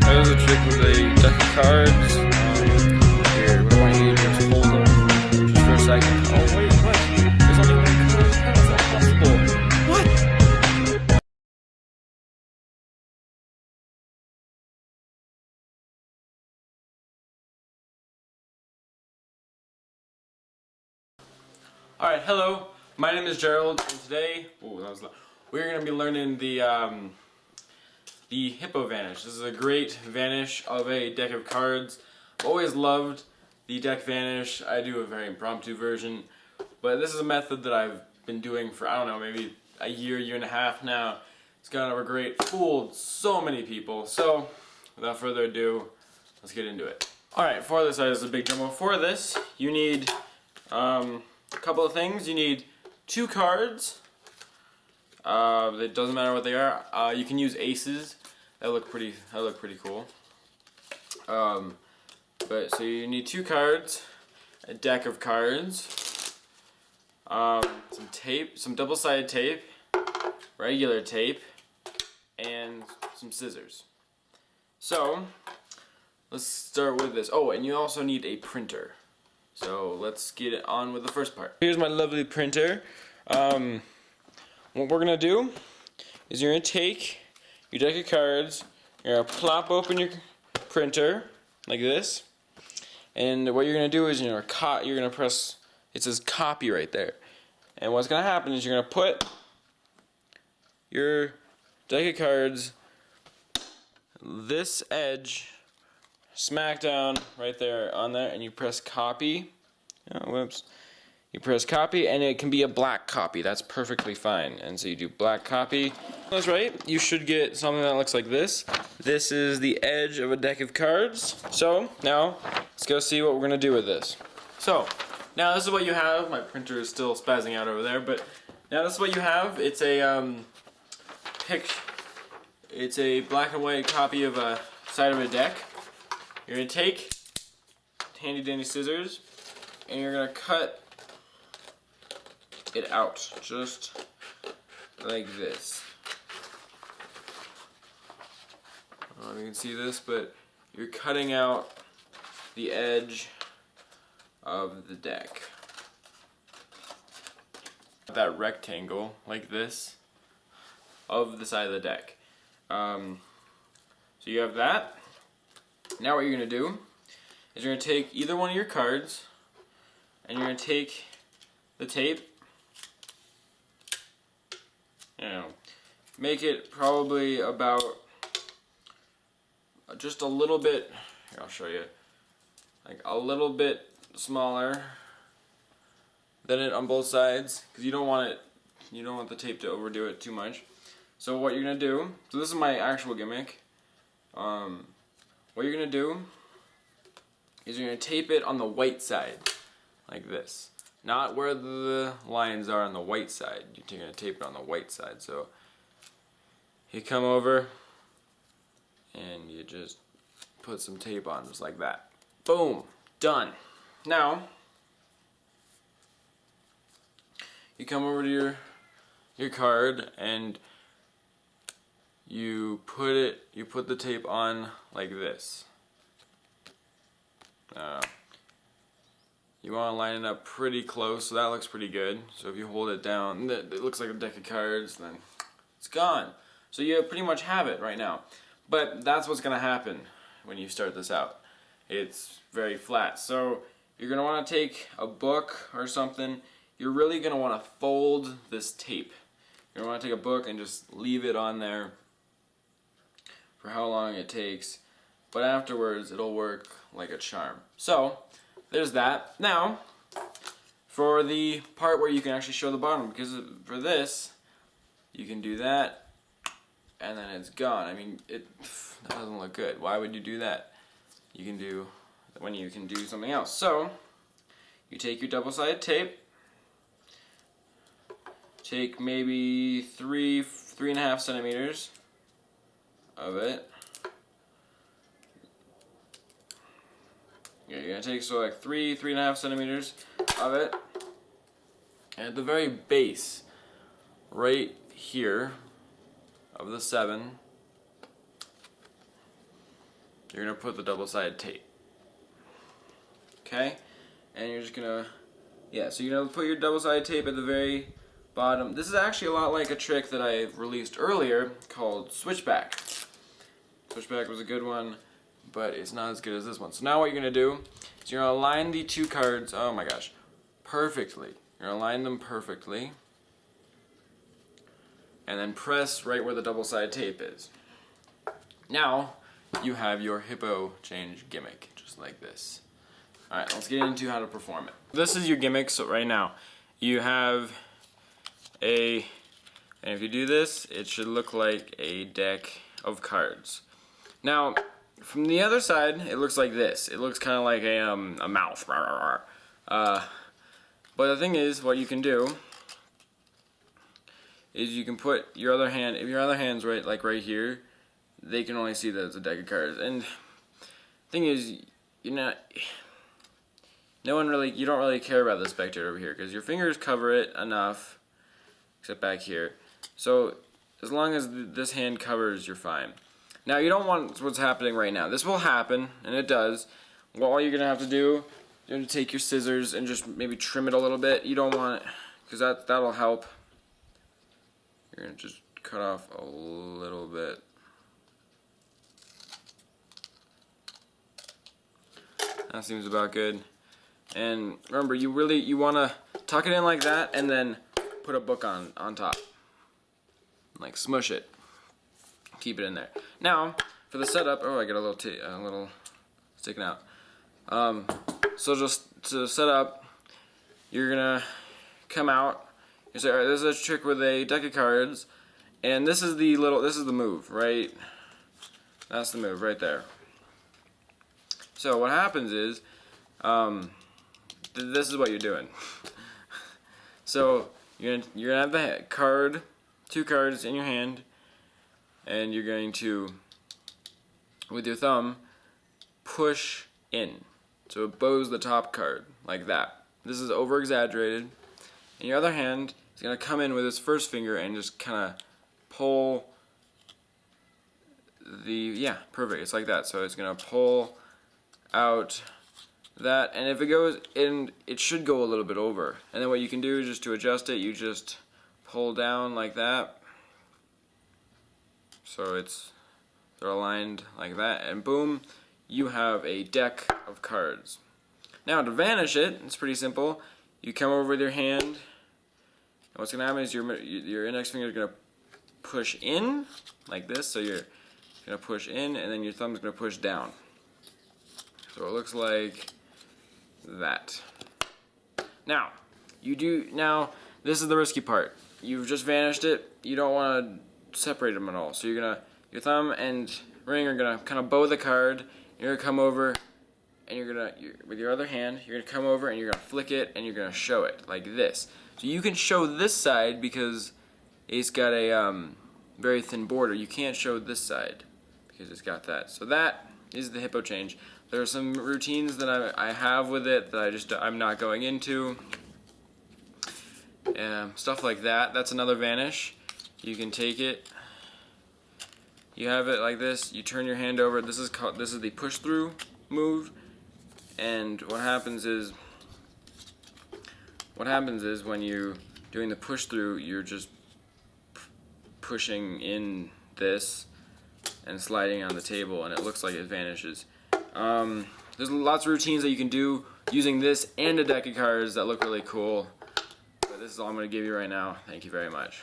There's a trick with a deck of cards. Here, what I want you to do is hold them just for a second. Oh wait, what? There's only one card? How is that possible? What? Alright, hello. My name is Gerald, and today, we're going to be learning the Hippo Vanish. This is a great Vanish of a deck of cards. I've always loved the deck Vanish. I do a very impromptu version, but this is a method that I've been doing for, I don't know, maybe a year and a half now. It's gone over great, fooled so many people. So, without further ado, let's get into it. Alright, for this, there's a big demo. For this, you need a couple of things. You need 2 cards. It doesn't matter what they are. You can use aces. That look pretty cool. But so you need 2 cards, a deck of cards, some tape, some double-sided tape, regular tape, and some scissors. So let's start with this. Oh, and you also need a printer. So let's get it on with the first part. Here's my lovely printer. What we're gonna do is you're gonna take your deck of cards, you're gonna plop open your printer like this, and what you're gonna do is you're gonna press, it says copy right there, and what's gonna happen is you're gonna put your deck of cards this edge smack down right there on there, and you press copy. Oh, whoops. You press copy, and it can be a black copy. That's perfectly fine. And so you do black copy. That's right. You should get something that looks like this. This is the edge of a deck of cards. So now let's go see what we're gonna do with this. So now this is what you have. My printer is still spazzing out over there, but now this is what you have. It's a It's a black and white copy of a side of a deck. You're gonna take handy dandy scissors, and you're gonna cut it out just like this. I don't know if you can see this, but you're cutting out the edge of the deck. That rectangle like this of the side of the deck. So you have that. Now what you're gonna do is you're gonna take either one of your cards, and you're gonna take the tape. Make it probably about just a little bit, here I'll show you, like a little bit smaller than it on both sides, because you don't want the tape to overdo it too much. So what you're gonna do, so this is my actual gimmick. What you're gonna do is you're gonna tape it on the white side, like this. Not where the lines are on the white side. You're gonna tape it on the white side. So you come over and you just put some tape on, just like that. Boom, done. Now you come over to your card and you put the tape on like this. You want to line it up pretty close, so that looks pretty good. So if you hold it down, it looks like a deck of cards, then it's gone. So you pretty much have it right now. But that's what's going to happen when you start this out. It's very flat. So you're going to want to take a book or something. You're really going to want to fold this tape. You're going to want to take a book and just leave it on there for how long it takes. But afterwards, it'll work like a charm. So there's that. Now, for the part where you can actually show the bottom, because for this, you can do that, and then it's gone. I mean, that doesn't look good. Why would you do that? You can do, when you can do something else. So, you take your double-sided tape, take maybe 3.5 centimeters of it. Yeah, you're gonna take so like 3.5 centimeters of it, and at the very base, right here of the 7, you're gonna put the double-sided tape. Okay, and you're just gonna, yeah. So you're gonna put your double-sided tape at the very bottom. This is actually a lot like a trick that I released earlier called switchback. Switchback was a good one, but it's not as good as this one. So now what you're gonna do is you're gonna align the 2 cards, oh my gosh, perfectly. You're gonna align them perfectly, and then press right where the double-sided tape is. Now you have your hippo change gimmick, just like this. Alright, let's get into how to perform it. This is your gimmick. So right now you have and if you do this, it should look like a deck of cards. Now, from the other side, it looks like this. It looks kind of like a mouth. But the thing is, what you can do is you can put your other hand, if your other hand's right here, they can only see that it's a deck of cards. And the thing is, you don't really care about the spectator over here, because your fingers cover it enough, except back here. So as long as this hand covers, you're fine. Now you don't want what's happening right now. This will happen, and it does. Well, all you're gonna have to do, you're gonna take your scissors and just maybe trim it a little bit. You don't want it, because that'll help. You're gonna just cut off a little bit. That seems about good. And remember, you wanna tuck it in like that, and then put a book on top. Like smush it. Keep it in there. Now, for the setup, oh, I got a little sticking out. So just to set up, you're gonna come out. You say, all right, this is a trick with a deck of cards, and this is the move, right? That's the move right there. So what happens is, this is what you're doing. So you're gonna have the card, 2 cards in your hand, and you're going to, with your thumb, push in. So it bows the top card, like that. This is over exaggerated. And your other hand is going to come in with its first finger and just kind of pull yeah, perfect, it's like that. So it's going to pull out that, and if it goes in, it should go a little bit over. And then what you can do, just to adjust it, you just pull down like that. So they're aligned like that, and boom, you have a deck of cards. Now to vanish it, it's pretty simple. You come over with your hand, and what's going to happen is your index finger is going to push in like this. So you're going to push in, and then your thumb is going to push down. So it looks like that. Now this is the risky part. You've just vanished it. You don't want to separate them at all. So your thumb and ring are gonna kind of bow the card. You're gonna come over, and with your other hand, you're gonna come over and you're gonna flick it, and you're gonna show it like this. So you can show this side because it's got a very thin border. You can't show this side because it's got that. So that is the hippo change. There are some routines that I have with it that I'm not going into. Stuff like that. That's another vanish. You can take it. You have it like this. You turn your hand over. This is the push through move. And what happens is when you're doing the push through, you're just pushing in this and sliding on the table, and it looks like it vanishes. There's lots of routines that you can do using this and a deck of cards that look really cool. But this is all I'm going to give you right now. Thank you very much.